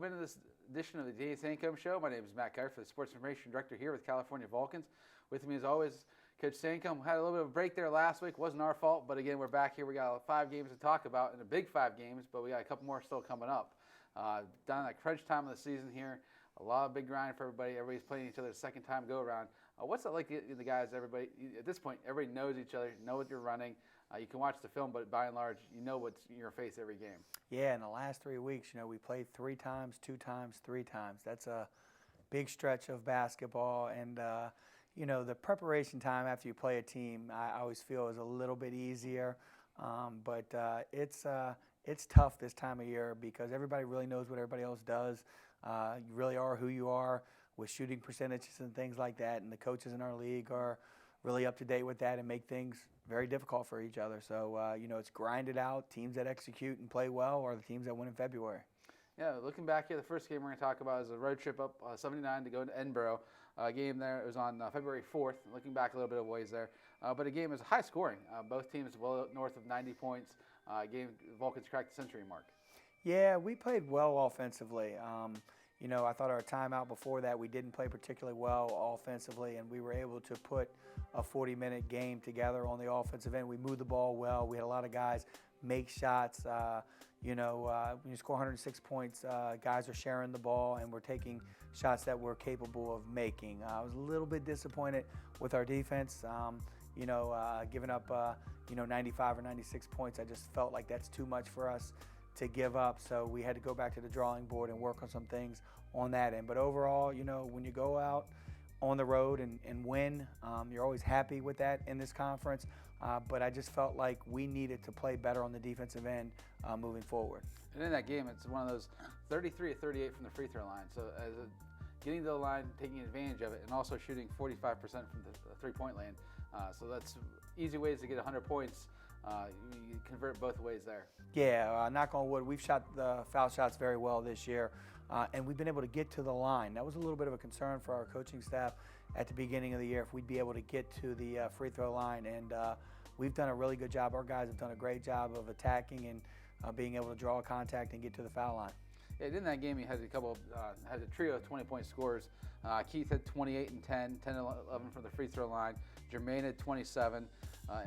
welcome into this edition of the Sancomb Show. My name is Matt Geyer, the Sports Information Director here with California Vulcans. With me, as always, Coach Sancomb. Had a little bit of a break there last week. Wasn't our fault, but again, we're back here. We got 5 games to talk about, and a big 5 games, but we got a couple more still coming up. Down at crunch time of the season here, a lot of big grind for everybody. Everybody's playing each other the second time go around. What's it like, the guys? Everybody at this point, everybody knows each other, know what you're running. You can watch the film, but by and large, you know what's in your face every game. Yeah, in the last 3 weeks, we played 3 times, 2 times, 3 times. That's a big stretch of basketball, and the preparation time after you play a team, I always feel is a little bit easier, but it's tough this time of year because everybody really knows what everybody else does. You really are who you are with shooting percentages and things like that, and the coaches in our league are really up to date with that and make things very difficult for each other. So, it's grinded out. Teams that execute and play well are the teams that win in February. Yeah, looking back here, the first game we're going to talk about is a road trip up 79 to go to Edinburgh. Game there, it was on February 4th, looking back a little bit of ways there. But a game was high scoring. Both teams well north of 90 points. Vulcans cracked the century mark. Yeah, we played well offensively. I thought our timeout before that, we didn't play particularly well offensively, and we were able to put a 40-minute game together on the offensive end. We moved the ball well. We had a lot of guys make shots. When you score 106 points, guys are sharing the ball, and we're taking shots that we're capable of making. I was a little bit disappointed with our defense. Giving up 95 or 96 points, I just felt like that's too much for us to give up, so we had to go back to the drawing board and work on some things on that end. But overall, when you go out on the road and win, you're always happy with that in this conference, but I just felt like we needed to play better on the defensive end moving forward. And in that game, it's one of those 33 or 38 from the free throw line, so getting to the line, taking advantage of it, and also shooting 45% from the three-point lane. So that's easy ways to get 100 points. You convert both ways there. Yeah, knock on wood, we've shot the foul shots very well this year, and we've been able to get to the line. That was a little bit of a concern for our coaching staff at the beginning of the year, if we'd be able to get to the free throw line, and we've done a really good job. Our guys have done a great job of attacking and being able to draw contact and get to the foul line. Yeah, in that game, you had had a trio of 20-point scorers. Keith had 28 and 10, 10 and 11 from the free throw line. Jermaine had 27,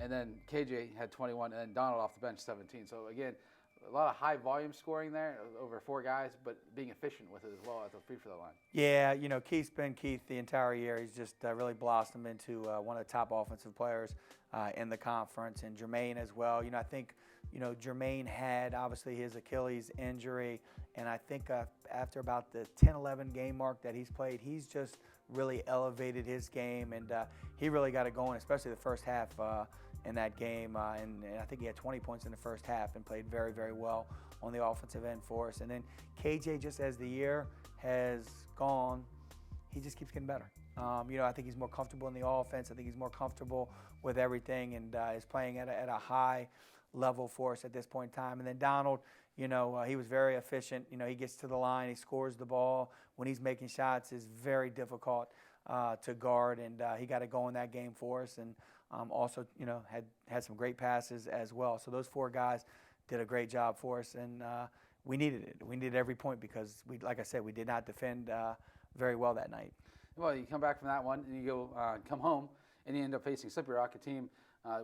and then KJ had 21, and then Donald off the bench 17. So again, a lot of high volume scoring there, over 4 guys, but being efficient with it as well at the free throw line. Yeah, Keith's been Keith the entire year. He's just really blossomed into one of the top offensive players in the conference, and Jermaine as well. I think Jermaine had obviously his Achilles injury, and I think after about the 10-11 game mark that he's played, he's just really elevated his game, and he really got it going, especially the first half in that game. And I think he had 20 points in the first half and played very, very well on the offensive end for us. And then KJ, just as the year has gone, he just keeps getting better. I think he's more comfortable in the offense. I think he's more comfortable with everything, and is playing at a high level for us at this point in time. And then Donald, he was very efficient. He gets to the line, he scores the ball. When he's making shots, it's very difficult to guard, and he got it going that game for us. And also, had some great passes as well. So those 4 guys did a great job for us, and we needed it. We needed every point because, like I said, we did not defend very well that night. Well, you come back from that one, and you come home, and you end up facing Slippery Rock, a team.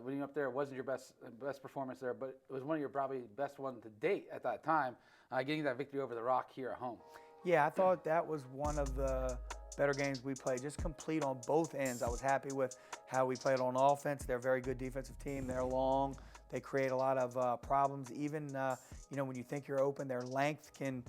When you're up there, it wasn't your best performance there, but it was one of your probably best ones to date at that time, getting that victory over the Rock here at home. Yeah, I thought that was one of the better games we played, just complete on both ends. I was happy with how we played on offense. They're a very good defensive team. They're long. They create a lot of problems. Even, when you think you're open, their length can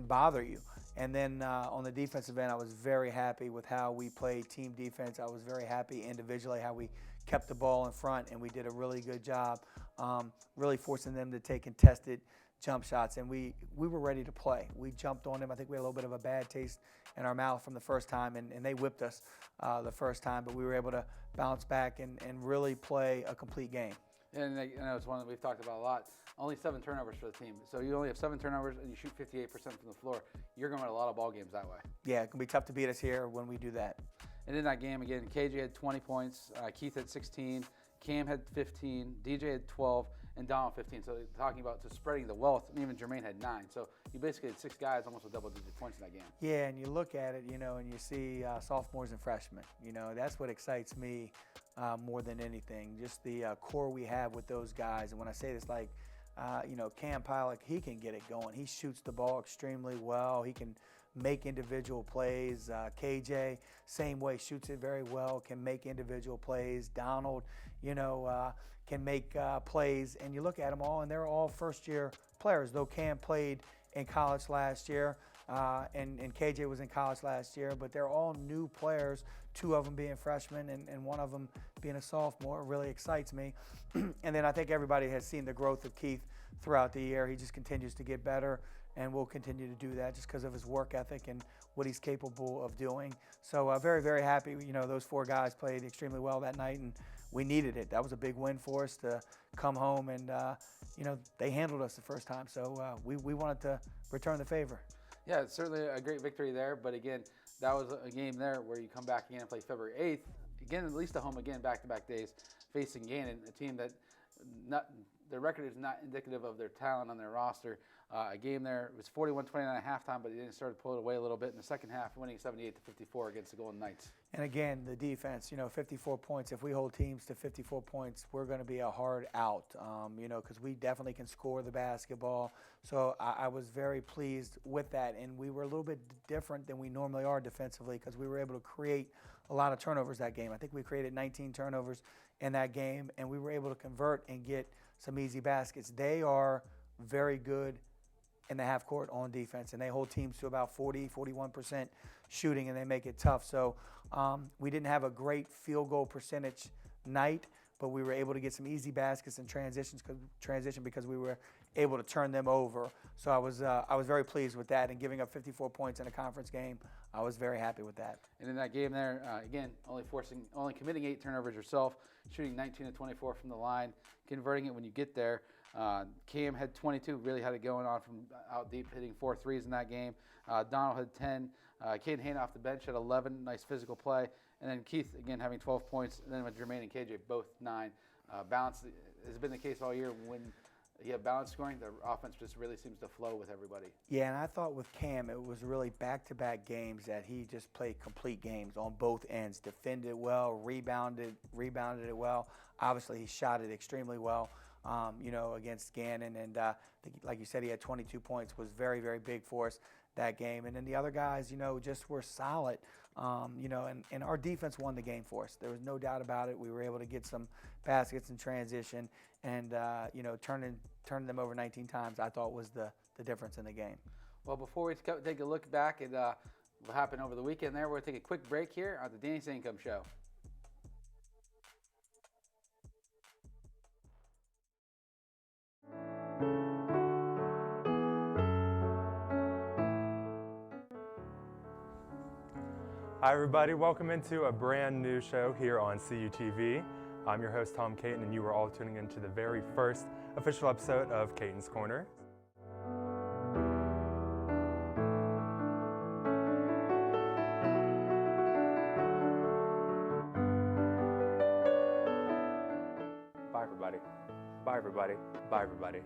bother you. And then on the defensive end, I was very happy with how we played team defense. I was very happy individually how we kept the ball in front, and we did a really good job really forcing them to take contested jump shots, and we were ready to play. We jumped on them. I think we had a little bit of a bad taste in our mouth from the first time, and they whipped us the first time, but we were able to bounce back and really play a complete game. And it's one that we've talked about a lot. Only 7 turnovers for the team. So you only have 7 turnovers and you shoot 58% from the floor. You're going to win a lot of ball games that way. Yeah, it can be tough to beat us here when we do that. And in that game, again, KJ had 20 points, Keith had 16, Cam had 15, DJ had 12, and Donald 15. So talking about just spreading the wealth, and even Jermaine had 9. So you basically had 6 guys almost with double-digit points in that game. Yeah, and you look at it, and you see sophomores and freshmen. That's what excites me more than anything. Just the core we have with those guys. And when I say this, like, Cam Pilot, he can get it going. He shoots the ball extremely well. He can make individual plays. KJ, same way, shoots it very well, can make individual plays. Donald, can make plays. And you look at them all, and they're all first-year players, though Cam played in college last year, and KJ was in college last year, but they're all new players, 2 of them being freshmen and 1 of them being a sophomore. It really excites me. And then I think everybody has seen the growth of Keith throughout the year. He just continues to get better, and will continue to do that just because of his work ethic and what he's capable of doing. So very, very happy. Those 4 guys played extremely well that night, and we needed it. That was a big win for us to come home, and they handled us the first time. So we wanted to return the favor. Yeah, it's certainly a great victory there. But again, that was a game there where you come back again and play February 8th. Again, at least at home again, back-to-back days, facing Gannon, a team that their record is not indicative of their talent on their roster. A game there, it was 41-29 at halftime, but they didn't start to pull it away a little bit in the second half, winning 78-54 against the Golden Knights. And again, the defense, 54 points. If we hold teams to 54 points, we're going to be a hard out, because we definitely can score the basketball. So I was very pleased with that. And we were a little bit different than we normally are defensively because we were able to create a lot of turnovers that game. I think we created 19 turnovers in that game, and we were able to convert and get some easy baskets. They are very good in the half court on defense, and they hold teams to about 40-41% shooting, and they make it tough. So we didn't have a great field goal percentage night, but we were able to get some easy baskets and transition because we were able to turn them over. So I was very pleased with that, and giving up 54 points in a conference game, I was very happy with that. And in that game there, again, only committing 8 turnovers yourself, shooting 19-24 from the line, converting it when you get there. Cam had 22, really had it going on from out deep, hitting 4 threes in that game. Donald had 10. Caden Hayne off the bench had 11, nice physical play. And then Keith, again, having 12 points. And then with Jermaine and KJ, both 9. Balance has been the case all year. When you have balance scoring, the offense just really seems to flow with everybody. Yeah, and I thought with Cam, it was really back-to-back games that he just played complete games on both ends. Defended well, rebounded it well. Obviously, he shot it extremely well. Against Gannon, and I think, like you said, he had 22 points, was very, very big for us that game. And then the other guys, just were solid, and our defense won the game for us. There was no doubt about it. We were able to get some baskets in transition, and, turning them over 19 times, I thought was the difference in the game. Well, before we take a look back at what happened over the weekend there, we're going to take a quick break here on the Danny Sancomb Show. Hi everybody, welcome into a brand new show here on CUTV. I'm your host Tom Caton, and you are all tuning into the very first official episode of Caton's Corner. Bye everybody. Bye everybody. Bye everybody.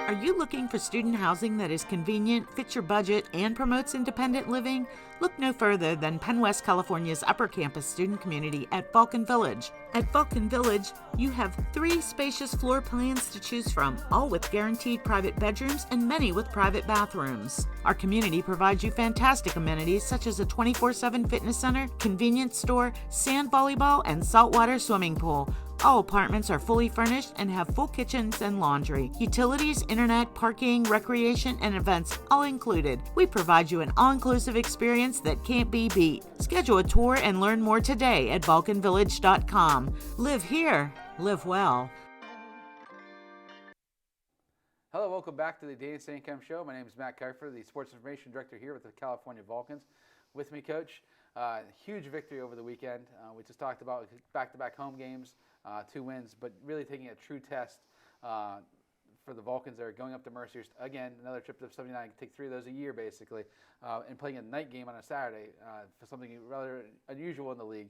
Are you looking for student housing that is convenient, fits your budget, and promotes independent living? Look no further than Penn West California's upper campus student community at Vulcan Village. At Vulcan Village, you have 3 spacious floor plans to choose from, all with guaranteed private bedrooms and many with private bathrooms. Our community provides you fantastic amenities such as a 24/7 fitness center, convenience store, sand volleyball, and saltwater swimming pool. All apartments are fully furnished and have full kitchens and laundry. Utilities, internet, parking, recreation, and events all included. We provide you an all-inclusive experience that can't be beat. Schedule a tour and learn more today at vulcanvillage.com. Live here. Live well. Hello, welcome back to the Danny Sancomb Show. My name is Matt Keifer, the Sports Information Director here with the California Vulcans. With me, Coach, Huge victory over the weekend. We just talked about back-to-back home games, 2 wins, but really taking a true test for the Vulcans. They're going up to Mercyhurst again, another trip to 79, take 3 of those a year basically, and playing a night game on a Saturday for something rather unusual in the league.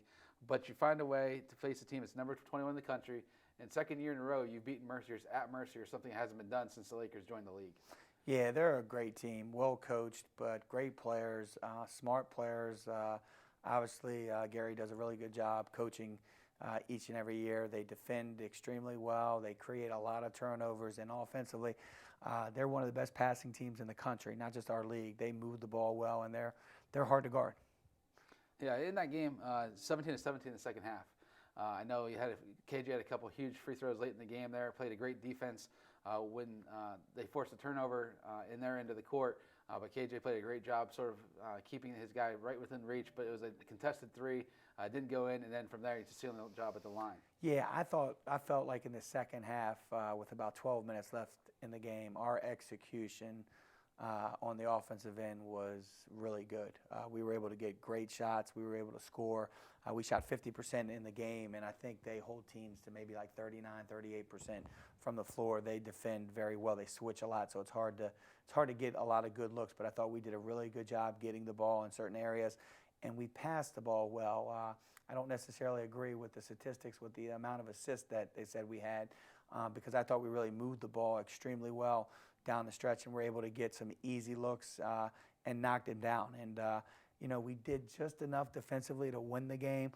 But you find a way to face a team that's number 21 in the country, and second year in a row you've beaten Mercyhurst at Mercyhurst, something that hasn't been done since the Lakers joined the league. Yeah, they're a great team, well coached, but great players, smart players. Obviously, Gary does a really good job coaching each and every year. They defend extremely well. They create a lot of turnovers, and offensively, they're one of the best passing teams in the country, not just our league. They move the ball well, and they're hard to guard. Yeah, in that game, 17-17 in the second half. I know KJ had a couple huge free throws late in the game there, played a great defense when they forced a turnover in their end of the court. But KJ played a great job sort of keeping his guy right within reach, but it was a contested 3, didn't go in, and then from there he's just sealing the job at the line. Yeah, I felt like in the second half, with about 12 minutes left in the game, our execution on the offensive end was really good. We were able to get great shots. We were able to score. We shot 50% in the game, and I think they hold teams to maybe like 39, 38% from the floor. They defend very well. They switch a lot, so it's hard to get a lot of good looks. But I thought we did a really good job getting the ball in certain areas, and we passed the ball well. I don't necessarily agree with the statistics with the amount of assists that they said we had, because I thought we really moved the ball extremely well down the stretch, and we're able to get some easy looks and knock them down. And we did just enough defensively to win the game.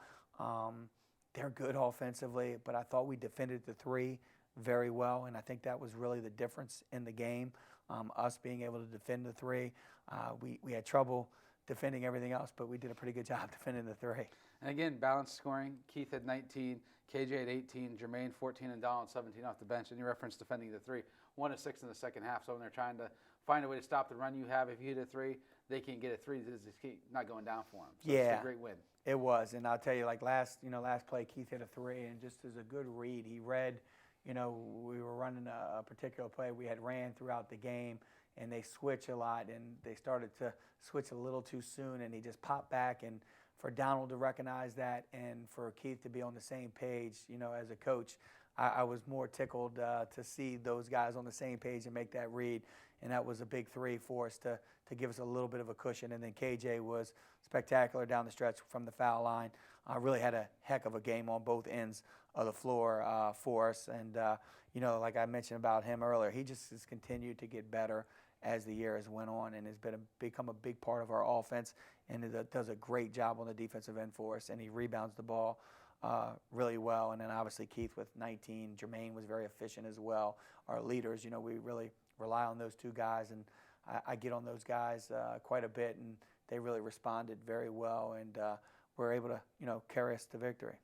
They're good offensively, but I thought we defended the 3 very well, and I think that was really the difference in the game. Us being able to defend the 3, we had trouble defending everything else, but we did a pretty good job defending the 3. And again, balanced scoring. Keith had 19, KJ had 18, Jermaine 14, and Donald 17 off the bench. And you referenced defending the 3, 1 of 6 in the second half. So when they're trying to find a way to stop the run you have, if you hit a 3, they can't get a 3. It's not going down for them. So yeah, it's a great win. It was, and I'll tell you, like last play, Keith hit a 3, and just as a good read, he read. We were running a particular play we had ran throughout the game, and they switch a lot, and they started to switch a little too soon, and he just popped back. And for Donald to recognize that, and for Keith to be on the same page, as a coach, I was more tickled to see those guys on the same page and make that read. And that was a big 3 for us to give us a little bit of a cushion. And then KJ was spectacular down the stretch from the foul line. Really had a heck of a game on both ends of the floor for us. And, like I mentioned about him earlier, he just has continued to get better as the year has went on, and has become a big part of our offense, and does a great job on the defensive end for us, and he rebounds the ball really well. And then obviously Keith with 19, Jermaine was very efficient as well. Our leaders, we really rely on those 2 guys, and I get on those guys quite a bit, and they really responded very well, and were able to carry us to victory.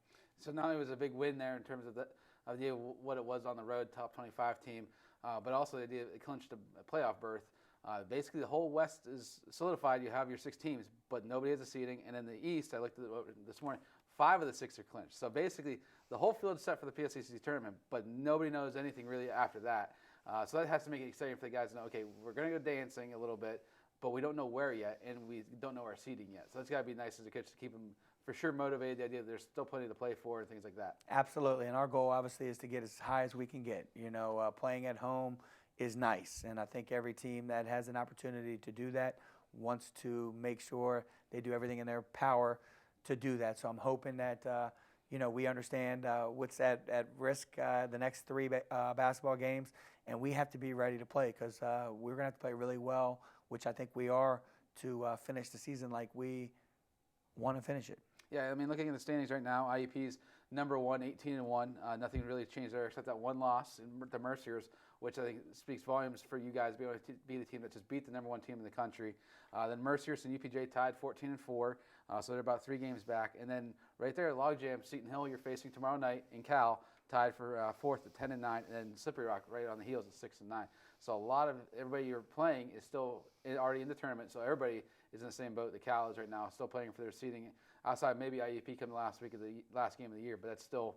So not only was it a big win there in terms of the idea of what it was on the road, top 25 team, but also the idea it clinched a playoff berth. Basically, the whole West is solidified. You have your 6 teams, but nobody has a seeding. And in the East, I looked at it this morning, 5 of the 6 are clinched. So basically, the whole field is set for the PSAC tournament, but nobody knows anything really after that. So that has to make it exciting for the guys to know, okay, we're going to go dancing a little bit, but we don't know where yet, and we don't know our seeding yet. So that's got to be nice as a coach to keep them for sure motivated, the idea that there's still plenty to play for and things like that. Absolutely, and our goal obviously is to get as high as we can get. Playing at home is nice, and I think every team that has an opportunity to do that wants to make sure they do everything in their power to do that. So I'm hoping that we understand what's at risk the next 3 basketball games, and we have to be ready to play, because we're going to have to play really well, which I think we are, to finish the season like we want to finish it. Yeah, I mean, looking at the standings right now, IUP's number 1, 18-1. Nothing really changed there except that 1 loss in the Mercyhurst, which I think speaks volumes for you guys being able to be the team that just beat the number 1 team in the country. Then Mercyhurst and UPJ tied 14-4, so they're about 3 games back. And then right there, logjam, Seton Hill you're facing tomorrow night, in Cal tied for 4th at 10-9, and then Slippery Rock right on the heels at 6-9. So a lot of everybody you're playing is still already in the tournament, so everybody is in the same boat that Cal is right now, still playing for their seeding. Outside maybe IUP come the last week of the last game of the year, but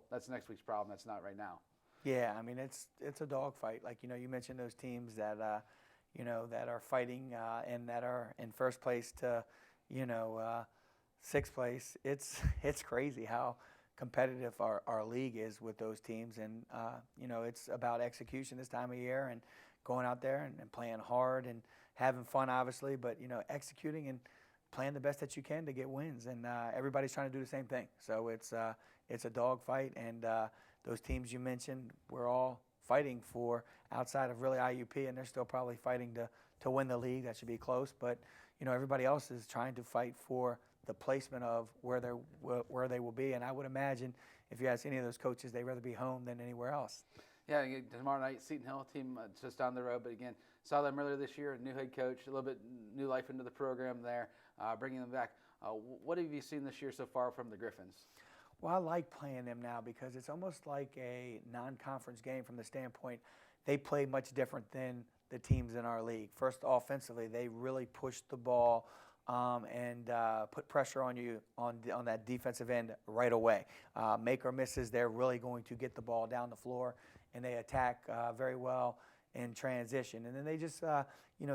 that's next week's problem. That's not right now. Yeah, I mean it's a dogfight. Like you mentioned those teams that that are fighting and that are in first place to 6th place. It's crazy how competitive our league is with those teams, and it's about execution this time of year and going out there and playing hard and having fun, obviously, but executing and playing the best that you can to get wins, and everybody's trying to do the same thing. So it's a dogfight, and those teams you mentioned, we're all fighting for outside of really IUP, and they're still probably fighting to win the league. That should be close, but everybody else is trying to fight for the placement of where they will be. And I would imagine if you ask any of those coaches, they'd rather be home than anywhere else. Yeah, tomorrow night, Seton Hill team just down the road. But again, saw them earlier this year, a new head coach, a little bit new life into the program there, bringing them back. What have you seen this year so far from the Griffins? Well, I like playing them now because it's almost like a non-conference game from the standpoint they play much different than the teams in our league. First, offensively, they really push the ball and put pressure on you on that defensive end right away. Make or misses, they're really going to get the ball down the floor, and they attack very well in transition. And then they just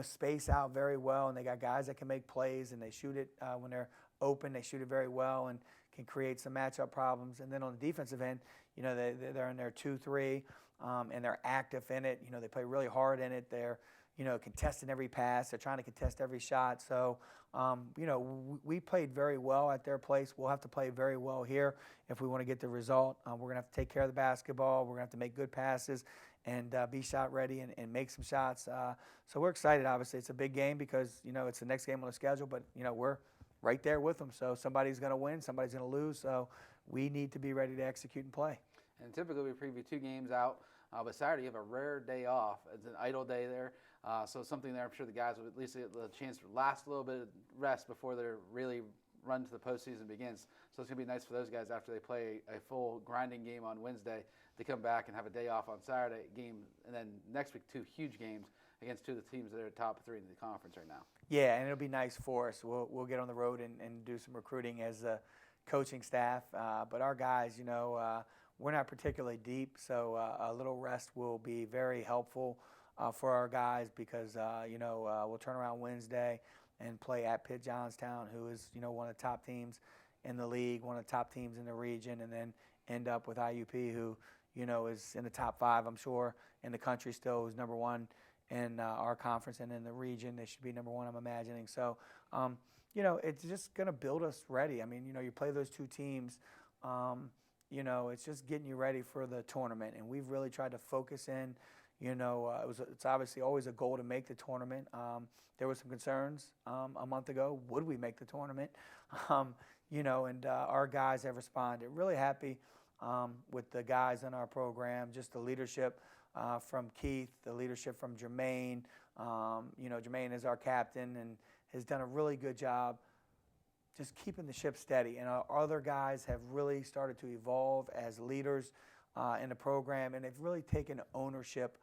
space out very well, and they got guys that can make plays, and they shoot it when they're open. They shoot it very well and can create some matchup problems. And then on the defensive end, they're in their 2-3, and they're active in it. They play really hard in it. They're contesting every pass. They're trying to contest every shot. So, we played very well at their place. We'll have to play very well here if we want to get the result. We're going to have to take care of the basketball. We're going to have to make good passes and be shot ready and make some shots. So we're excited, obviously. It's a big game because, it's the next game on the schedule, but, we're right there with them. So somebody's going to win, somebody's going to lose. So we need to be ready to execute and play. And typically we preview 2 games out, but Saturday you have a rare day off. It's an idle day there. So something there, I'm sure the guys will at least get a chance to last a little bit of rest before their really run to the postseason begins. So it's going to be nice for those guys after they play a full grinding game on Wednesday to come back and have a day off on Saturday game. And then next week, 2 huge games against 2 of the teams that are top 3 in the conference right now. Yeah, and it'll be nice for us. We'll get on the road and do some recruiting as a coaching staff. But our guys, we're not particularly deep, so a little rest will be very helpful for our guys because, we'll turn around Wednesday and play at Pitt Johnstown, who is, one of the top teams in the league, one of the top teams in the region, and then end up with IUP, who, is in the top 5, I'm sure, in the country still, who's number 1 in our conference and in the region. They should be number 1, I'm imagining. So, it's just going to build us ready. I mean, you play those 2 teams, it's just getting you ready for the tournament. And we've really tried to focus in, it's obviously always a goal to make the tournament. There were some concerns a month ago. Would we make the tournament? And our guys have responded. Really happy with the guys in our program, just the leadership from Keith, the leadership from Jermaine. Jermaine is our captain and has done a really good job just keeping the ship steady. And our other guys have really started to evolve as leaders in the program, and they've really taken ownership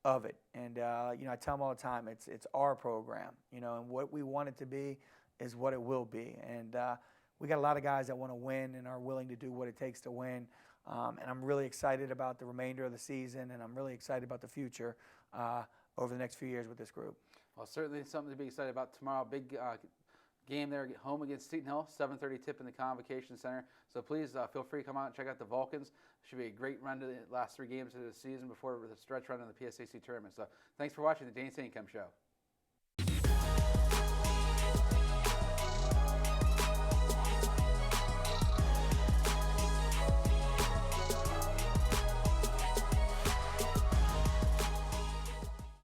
of it. And, I tell them all the time, it's our program, and what we want it to be is what it will be. And we got a lot of guys that want to win and are willing to do what it takes to win. And I'm really excited about the remainder of the season, and I'm really excited about the future over the next few years with this group. Well, certainly something to be excited about tomorrow. Big game there at home against Seton Hill, 7:30 tip in the Convocation Center. So please feel free to come out and check out the Vulcans. It should be a great run to the last 3 games of the season before the stretch run in the PSAC tournament. So thanks for watching the Sancomb Show.